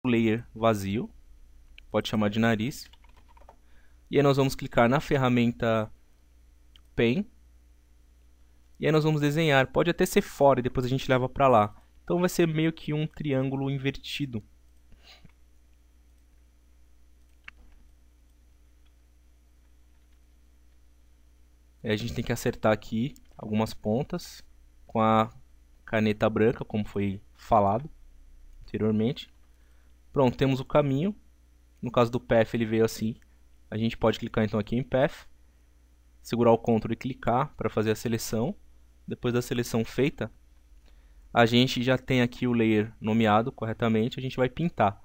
layer vazio, pode chamar de nariz. E aí nós vamos clicar na ferramenta Pen. E aí nós vamos desenhar, pode até ser fora e depois a gente leva para lá. Então vai ser meio que um triângulo invertido. Aí a gente tem que acertar aqui algumas pontas com a caneta branca, como foi falado anteriormente. Pronto, temos o caminho. No caso do Path ele veio assim. A gente pode clicar então aqui em Path, segurar o Ctrl e clicar para fazer a seleção. Depois da seleção feita, a gente já tem aqui o layer nomeado corretamente, a gente vai pintar.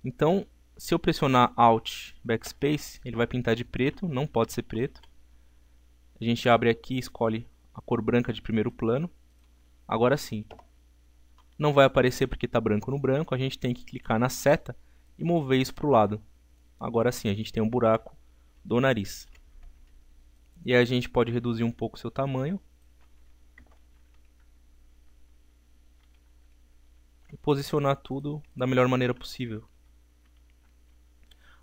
Então, se eu pressionar Alt, Backspace, ele vai pintar de preto, não pode ser preto. A gente abre aqui e escolhe a cor branca de primeiro plano. Agora sim, não vai aparecer porque está branco no branco, a gente tem que clicar na seta e mover isso para o lado. Agora sim, a gente tem um buraco do nariz. E aí a gente pode reduzir um pouco o seu tamanho. E posicionar tudo da melhor maneira possível.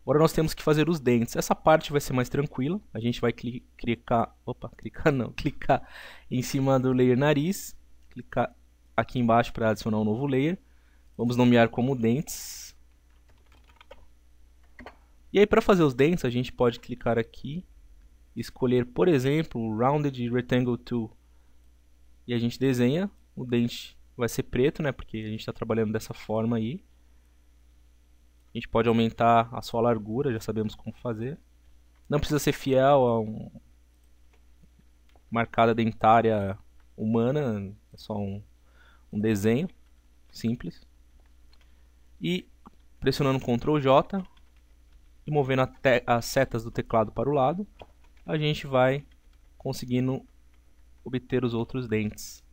Agora nós temos que fazer os dentes. Essa parte vai ser mais tranquila. A gente vai clicar em cima do layer nariz. Clicar aqui embaixo para adicionar um novo layer. Vamos nomear como dentes. E aí para fazer os dentes a gente pode clicar aqui. Escolher, por exemplo, Rounded Rectangle Tool. E a gente desenha. O dente vai ser preto, né? Porque a gente está trabalhando dessa forma aí. A gente pode aumentar a sua largura, já sabemos como fazer. Não precisa ser fiel a uma marcada dentária humana, é só um desenho simples. E pressionando Ctrl J e movendo as setas do teclado para o lado, a gente vai conseguindo obter os outros dentes.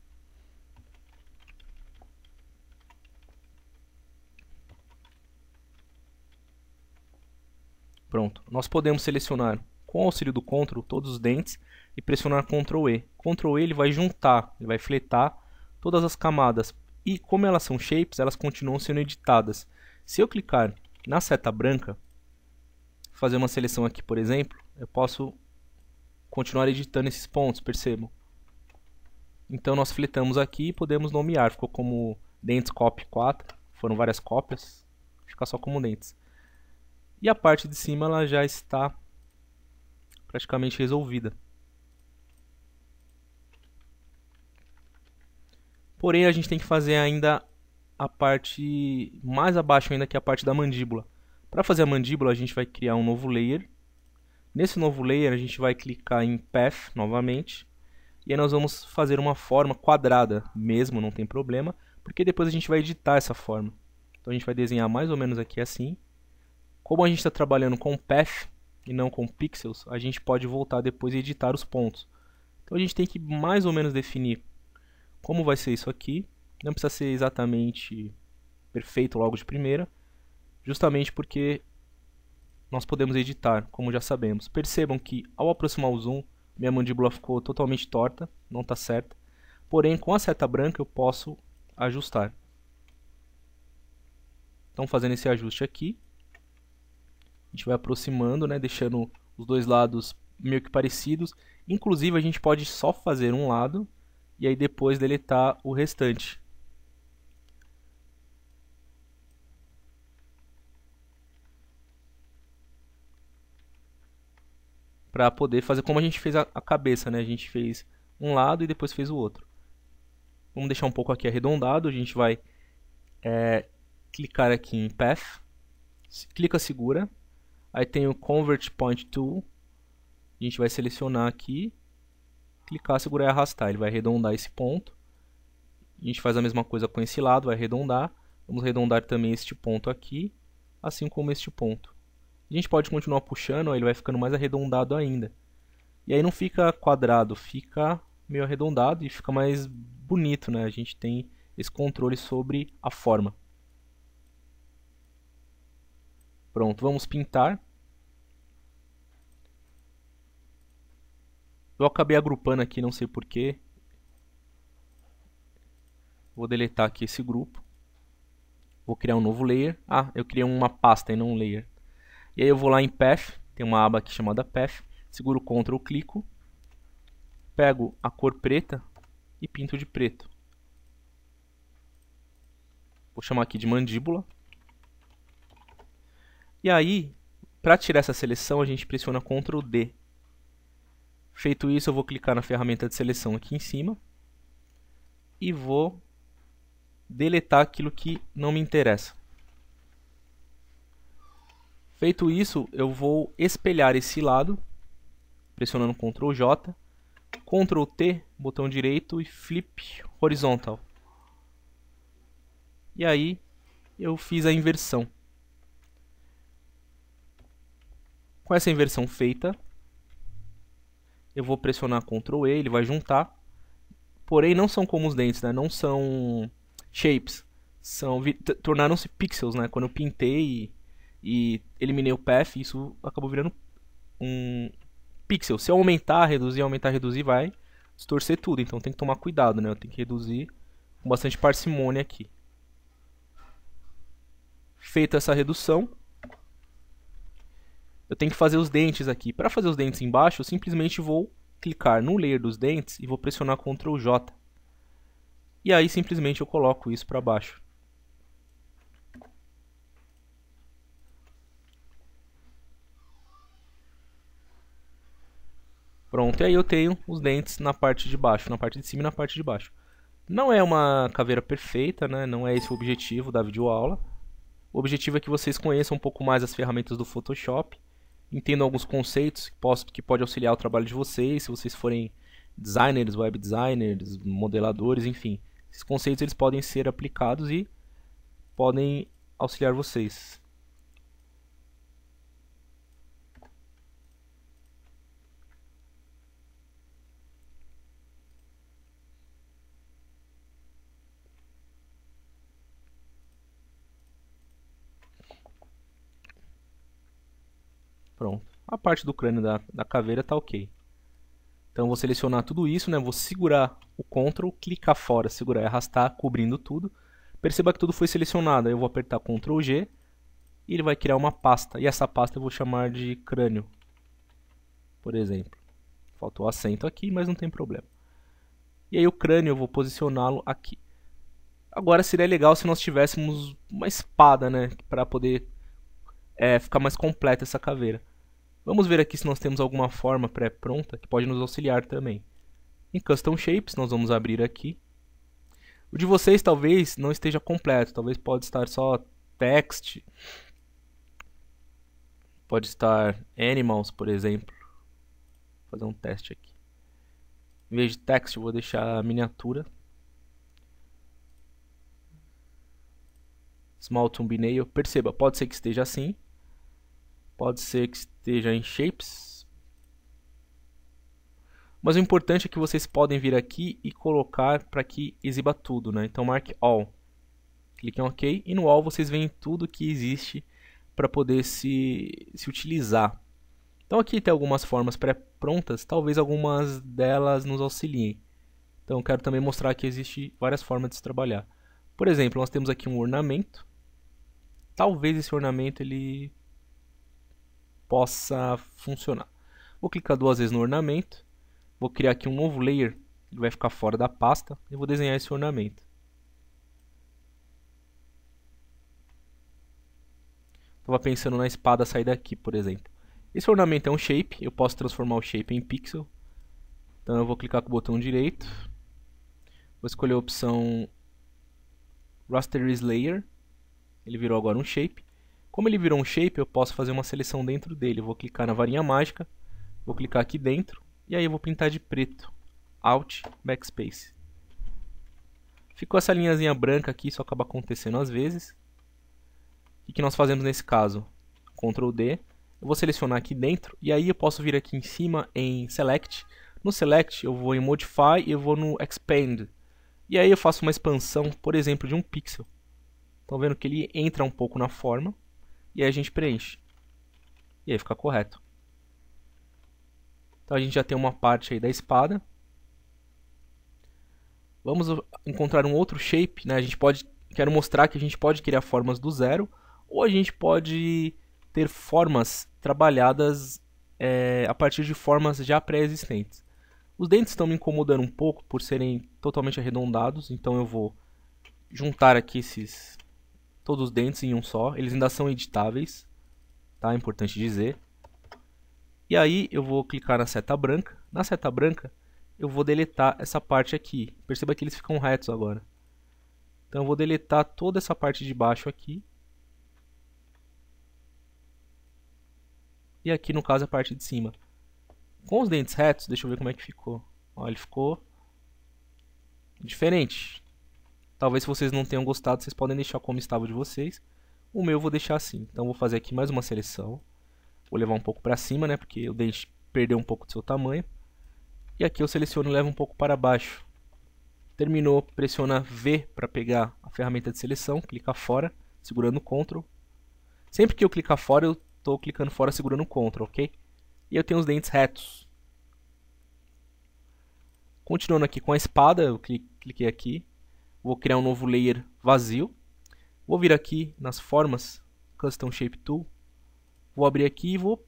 Pronto, nós podemos selecionar com o auxílio do Ctrl todos os dentes e pressionar Ctrl E. Ctrl E ele vai juntar, ele vai fletar todas as camadas e como elas são shapes, elas continuam sendo editadas. Se eu clicar na seta branca, fazer uma seleção aqui por exemplo, eu posso continuar editando esses pontos, percebam? Então nós fletamos aqui e podemos nomear, ficou como dentes copy 4, foram várias cópias, fica só como dentes. E a parte de cima ela já está praticamente resolvida. Porém a gente tem que fazer ainda a parte mais abaixo ainda, que é a parte da mandíbula. Para fazer a mandíbula a gente vai criar um novo layer. Nesse novo layer a gente vai clicar em Path novamente. E aí nós vamos fazer uma forma quadrada mesmo, não tem problema. Porque depois a gente vai editar essa forma. Então a gente vai desenhar mais ou menos aqui assim. Como a gente está trabalhando com Path e não com Pixels, a gente pode voltar depois e editar os pontos. Então a gente tem que mais ou menos definir como vai ser isso aqui. Não precisa ser exatamente perfeito logo de primeira, justamente porque nós podemos editar, como já sabemos. Percebam que ao aproximar o zoom, minha mandíbula ficou totalmente torta, não está certa. Porém, com a seta branca eu posso ajustar. Então fazendo esse ajuste aqui, a gente vai aproximando, né, deixando os dois lados meio que parecidos. Inclusive a gente pode só fazer um lado e aí depois deletar o restante. Para poder fazer como a gente fez a cabeça, né? A gente fez um lado e depois fez o outro. Vamos deixar um pouco aqui arredondado. A gente vai clicar aqui em Path, clica segura. Aí tem o Convert Point Tool. A gente vai selecionar aqui, clicar, segurar e arrastar. Ele vai arredondar esse ponto. A gente faz a mesma coisa com esse lado, vai arredondar. Vamos arredondar também este ponto aqui, assim como este ponto. A gente pode continuar puxando, ele vai ficando mais arredondado ainda. E aí não fica quadrado, fica meio arredondado e fica mais bonito, né? A gente tem esse controle sobre a forma. Pronto, vamos pintar. Eu acabei agrupando aqui, não sei porquê. Vou deletar aqui esse grupo. Vou criar um novo layer. Ah, eu criei uma pasta e não um layer. E aí eu vou lá em Path, tem uma aba aqui chamada Path, seguro o Ctrl, clico, pego a cor preta e pinto de preto. Vou chamar aqui de mandíbula. E aí, para tirar essa seleção, a gente pressiona Ctrl D. Feito isso, eu vou clicar na ferramenta de seleção aqui em cima e vou deletar aquilo que não me interessa. Feito isso, eu vou espelhar esse lado, pressionando Ctrl J, Ctrl T, botão direito e Flip Horizontal. E aí, eu fiz a inversão. Com essa inversão feita, eu vou pressionar Ctrl E, ele vai juntar. Porém, não são como os dentes, né? Não são shapes. Tornaram-se pixels, né? Quando eu pintei e eliminei o path, isso acabou virando um pixel. Se eu aumentar, reduzir, vai distorcer tudo. Então tem que tomar cuidado, né? Eu tenho que reduzir com bastante parcimônia aqui. Feita essa redução, eu tenho que fazer os dentes aqui. Para fazer os dentes embaixo, eu simplesmente vou clicar no layer dos dentes e vou pressionar Ctrl J. E aí simplesmente eu coloco isso para baixo. Pronto, e aí eu tenho os dentes na parte de baixo, na parte de cima e na parte de baixo. Não é uma caveira perfeita, né? Não é esse o objetivo da videoaula. O objetivo é que vocês conheçam um pouco mais as ferramentas do Photoshop, entendam alguns conceitos que pode auxiliar o trabalho de vocês, se vocês forem designers, web designers, modeladores, enfim. Esses conceitos eles podem ser aplicados e podem auxiliar vocês. Pronto. A parte do crânio da caveira está ok. Então eu vou selecionar tudo isso, né? Vou segurar o Ctrl, clicar fora, segurar e arrastar, cobrindo tudo. Perceba que tudo foi selecionado. Aí eu vou apertar Ctrl G e ele vai criar uma pasta. E essa pasta eu vou chamar de crânio, por exemplo. Faltou o acento aqui, mas não tem problema. E aí o crânio eu vou posicioná-lo aqui. Agora seria legal se nós tivéssemos uma espada, né? Para poder ficar mais completa essa caveira. Vamos ver aqui se nós temos alguma forma pré-pronta que pode nos auxiliar também. Em Custom Shapes, nós vamos abrir aqui. O de vocês talvez não esteja completo, talvez pode estar só Text. Pode estar Animals, por exemplo. Vou fazer um teste aqui. Em vez de Text, eu vou deixar a miniatura. Small Thumbnail. Perceba, pode ser que esteja assim. Pode ser que esteja em Shapes. Mas o importante é que vocês podem vir aqui e colocar para que exiba tudo, né? Então marque All. Clique em OK e no All vocês veem tudo que existe para poder se utilizar. Então aqui tem algumas formas pré-prontas, talvez algumas delas nos auxiliem. Então eu quero também mostrar que existe várias formas de se trabalhar. Por exemplo, nós temos aqui um ornamento. Talvez esse ornamento ele possa funcionar. Vou clicar duas vezes no ornamento, vou criar aqui um novo layer, ele vai ficar fora da pasta, e vou desenhar esse ornamento. Estava pensando na espada sair daqui, por exemplo. Esse ornamento é um shape, eu posso transformar o shape em pixel. Então eu vou clicar com o botão direito, vou escolher a opção Rasterize Layer, ele virou agora um shape. Como ele virou um shape, eu posso fazer uma seleção dentro dele. Eu vou clicar na varinha mágica, vou clicar aqui dentro, e aí eu vou pintar de preto. Alt, Backspace. Ficou essa linhazinha branca aqui, isso acaba acontecendo às vezes. O que nós fazemos nesse caso? Ctrl D. Eu vou selecionar aqui dentro, e aí eu posso vir aqui em cima em Select. No Select eu vou em Modify e eu vou no Expand. E aí eu faço uma expansão, por exemplo, de um pixel. Estão vendo que ele entra um pouco na forma. E aí a gente preenche. E aí fica correto. Então a gente já tem uma parte aí da espada. Vamos encontrar um outro shape, né? A gente pode quero mostrar que a gente pode criar formas do zero, ou a gente pode ter formas trabalhadas a partir de formas já pré-existentes. Os dentes estão me incomodando um pouco por serem totalmente arredondados, então eu vou juntar aqui todos os dentes em um só. Eles ainda são editáveis, tá? É importante dizer. E aí eu vou clicar na seta branca. Na seta branca eu vou deletar essa parte aqui. Perceba que eles ficam retos agora. Então eu vou deletar toda essa parte de baixo aqui. E aqui no caso a parte de cima. Com os dentes retos, deixa eu ver como é que ficou. Ó, ele ficou diferente. Talvez se vocês não tenham gostado, vocês podem deixar como estava de vocês. O meu eu vou deixar assim. Então eu vou fazer aqui mais uma seleção. Vou levar um pouco para cima, né? Porque o dente perdeu um pouco do seu tamanho. E aqui eu seleciono e levo um pouco para baixo. Terminou, pressiona V para pegar a ferramenta de seleção. Clica fora, segurando o Ctrl. Sempre que eu clicar fora, eu estou clicando fora segurando o Ctrl, ok? E eu tenho os dentes retos. Continuando aqui com a espada, eu cliquei aqui. Vou criar um novo layer vazio. Vou vir aqui nas formas, Custom Shape Tool. Vou abrir aqui e vou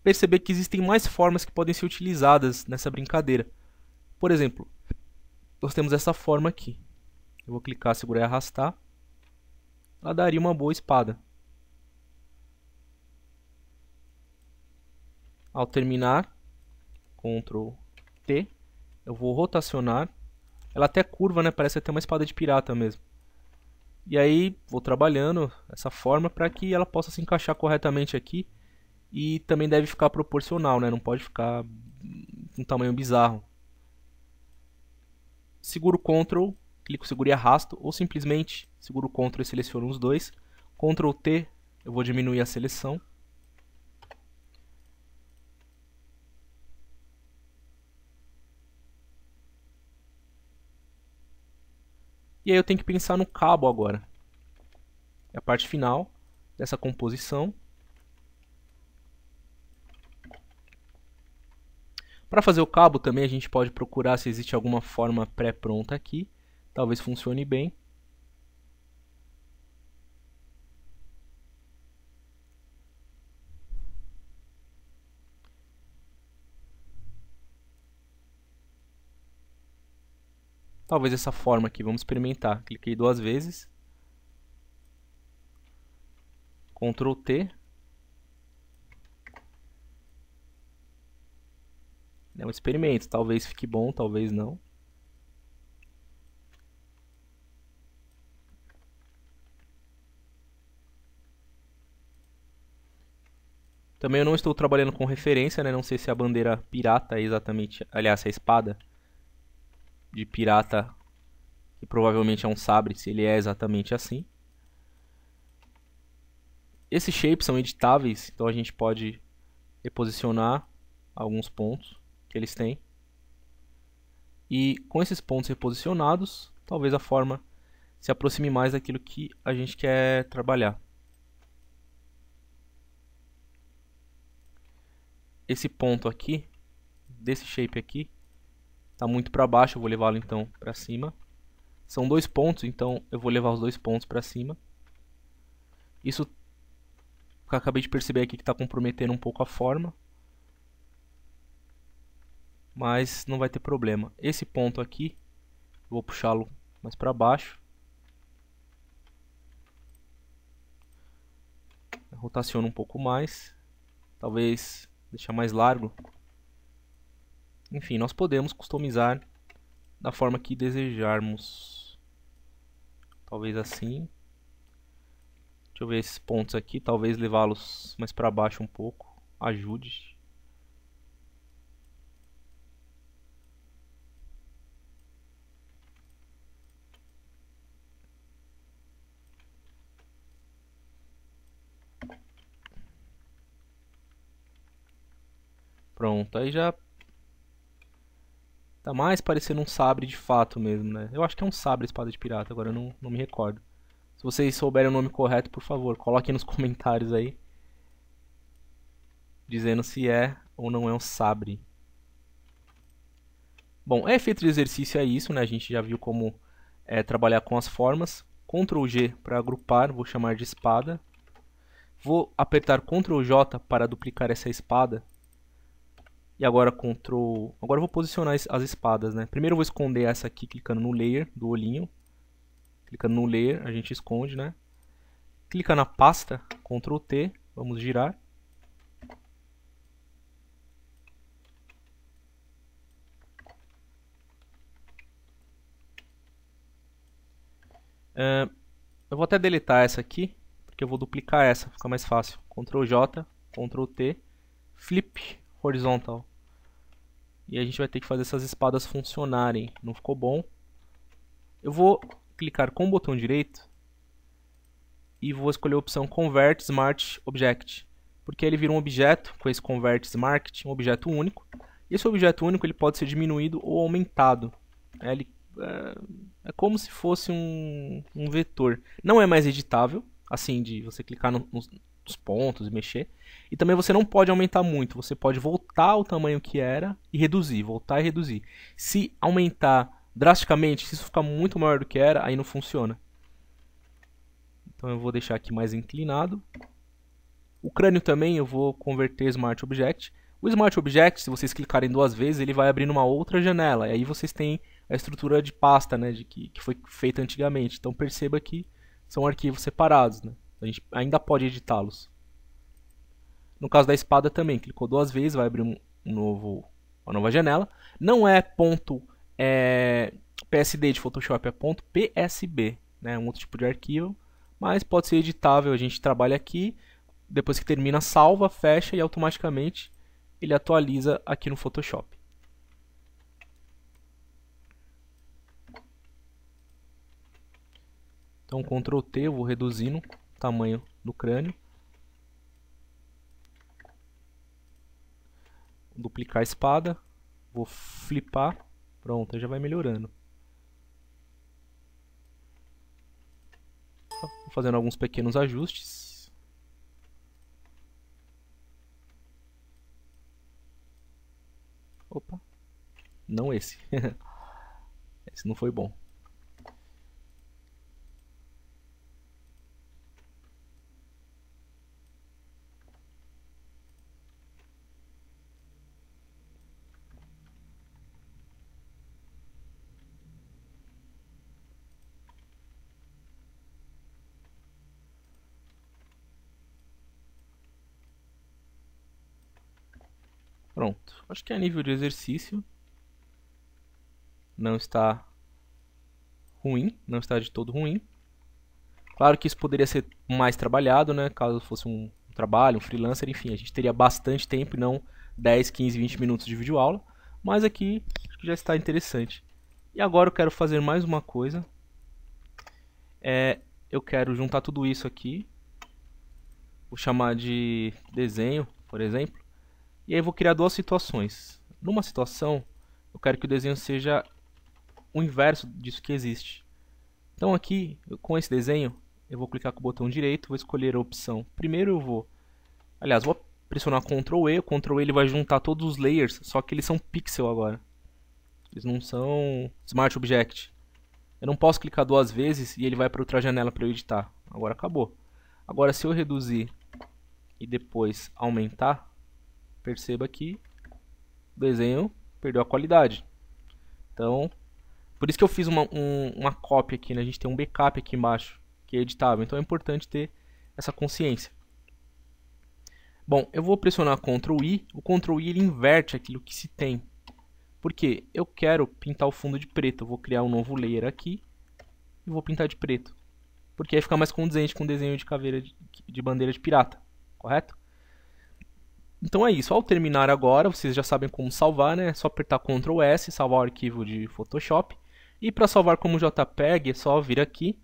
perceber que existem mais formas que podem ser utilizadas nessa brincadeira. Por exemplo, nós temos essa forma aqui. Eu vou clicar, segurar e arrastar. Ela daria uma boa espada. Ao terminar, Ctrl T, eu vou rotacionar. Ela até curva, né? Parece até uma espada de pirata mesmo. E aí vou trabalhando essa forma para que ela possa se encaixar corretamente aqui. E também deve ficar proporcional, né? Não pode ficar um tamanho bizarro. Seguro o Ctrl, clico seguro e arrasto, ou simplesmente seguro o Ctrl e seleciono os dois. Ctrl T, eu vou diminuir a seleção. E aí eu tenho que pensar no cabo agora. É a parte final dessa composição. Para fazer o cabo também a gente pode procurar se existe alguma forma pré-pronta aqui. Talvez funcione bem. Talvez essa forma aqui, vamos experimentar. Cliquei 2 vezes. Ctrl T. É um experimento, talvez fique bom, talvez não. Também eu não estou trabalhando com referência, né? Não sei se a bandeira pirata é exatamente... Aliás, a espada de pirata, que provavelmente é um sabre, se ele é exatamente assim. Esses shapes são editáveis, então a gente pode reposicionar alguns pontos que eles têm. E com esses pontos reposicionados, talvez a forma se aproxime mais daquilo que a gente quer trabalhar. Esse ponto aqui, desse shape aqui, está muito para baixo, eu vou levá-lo então para cima. São 2 pontos, então eu vou levar os 2 pontos para cima. Isso que eu acabei de perceber aqui que está comprometendo um pouco a forma. Mas não vai ter problema. Esse ponto aqui, eu vou puxá-lo mais para baixo. Rotaciono um pouco mais. Talvez deixar mais largo. Enfim, nós podemos customizar da forma que desejarmos. Talvez assim. Deixa eu ver esses pontos aqui. Talvez levá-los mais para baixo um pouco. Ajude. Pronto, aí já tá mais parecendo um sabre de fato mesmo, né? Eu acho que é um sabre espada de pirata, agora eu não me recordo. Se vocês souberem o nome correto, por favor, coloquem nos comentários aí. Dizendo se é ou não é um sabre. Bom, efeito de exercício é isso, né? A gente já viu como trabalhar com as formas. Ctrl G para agrupar, vou chamar de espada. Vou apertar Ctrl J para duplicar essa espada. E agora Agora eu vou posicionar as espadas, né? Primeiro eu vou esconder essa aqui clicando no layer do olhinho. Clicando no layer, a gente esconde, né? Clica na pasta, Ctrl T, vamos girar. Eu vou até deletar essa aqui, porque eu vou duplicar essa, fica mais fácil. Ctrl J, Ctrl T, Flip Horizontal. E a gente vai ter que fazer essas espadas funcionarem. Não ficou bom. Eu vou clicar com o botão direito e vou escolher a opção Convert Smart Object, porque ele vira um objeto com esse Convert Smart, um objeto único. E esse objeto único ele pode ser diminuído ou aumentado. É como se fosse um vetor. Não é mais editável, assim, de você clicar nos pontos e mexer. E também você não pode aumentar muito. Você pode voltar ao tamanho que era e reduzir, voltar e reduzir. Se aumentar drasticamente, se isso ficar muito maior do que era, aí não funciona. Então eu vou deixar aqui mais inclinado. O crânio também eu vou converter Smart Object. O Smart Object, se vocês clicarem 2 vezes, ele vai abrir numa outra janela. E aí vocês têm a estrutura de pasta, né, que foi feita antigamente. Então perceba que são arquivos separados, né? A gente ainda pode editá-los. No caso da espada também, clicou 2 vezes, vai abrir uma nova janela. Não é ponto PSD de Photoshop, é ponto PSB, né? Um outro tipo de arquivo, mas pode ser editável. A gente trabalha aqui, depois que termina, salva, fecha e automaticamente ele atualiza aqui no Photoshop. Então, Ctrl T, eu vou reduzindo o tamanho do crânio. Vou duplicar a espada. Vou flipar. Pronto, aí já vai melhorando. Vou fazendo alguns pequenos ajustes. Opa, não esse. Esse não foi bom. Pronto, acho que a nível de exercício não está ruim, não está de todo ruim. Claro que isso poderia ser mais trabalhado, né? Caso fosse um trabalho, um freelancer, enfim, a gente teria bastante tempo e não 10, 15, 20 minutos de videoaula. Mas aqui acho que já está interessante. E agora eu quero fazer mais uma coisa. Eu quero juntar tudo isso aqui. Vou chamar de desenho, por exemplo. E aí eu vou criar 2 situações. Numa situação, eu quero que o desenho seja o inverso disso que existe. Então aqui, com esse desenho, eu vou clicar com o botão direito, vou escolher a opção. Primeiro eu vou pressionar Ctrl E. O Ctrl E ele vai juntar todos os layers, só que eles são pixel agora. Eles não são Smart Object. Eu não posso clicar 2 vezes e ele vai para outra janela para eu editar. Agora acabou. Agora se eu reduzir e depois aumentar, perceba que o desenho perdeu a qualidade. Então, por isso que eu fiz uma cópia aqui, né? A gente tem um backup aqui embaixo, que é editável. Então é importante ter essa consciência. Bom, eu vou pressionar Ctrl I. O Ctrl I ele inverte aquilo que se tem. Porque eu quero pintar o fundo de preto. Eu vou criar um novo layer aqui e vou pintar de preto. Porque aí fica mais condizente com o desenho de caveira de bandeira de pirata. Correto? Então é isso, ao terminar agora, vocês já sabem como salvar, né? É só apertar Ctrl S, salvar o arquivo de Photoshop. E para salvar como JPEG, é só vir aqui.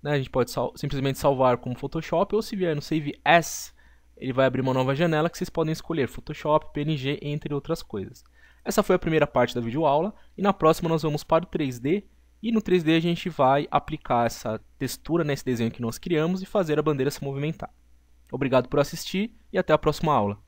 Né? A gente pode simplesmente salvar como Photoshop, ou se vier no Save As, ele vai abrir uma nova janela que vocês podem escolher Photoshop, PNG, entre outras coisas. Essa foi a primeira parte da videoaula, e na próxima nós vamos para o 3D, e no 3D a gente vai aplicar essa textura nesse desenho que nós criamos e fazer a bandeira se movimentar. Obrigado por assistir e até a próxima aula.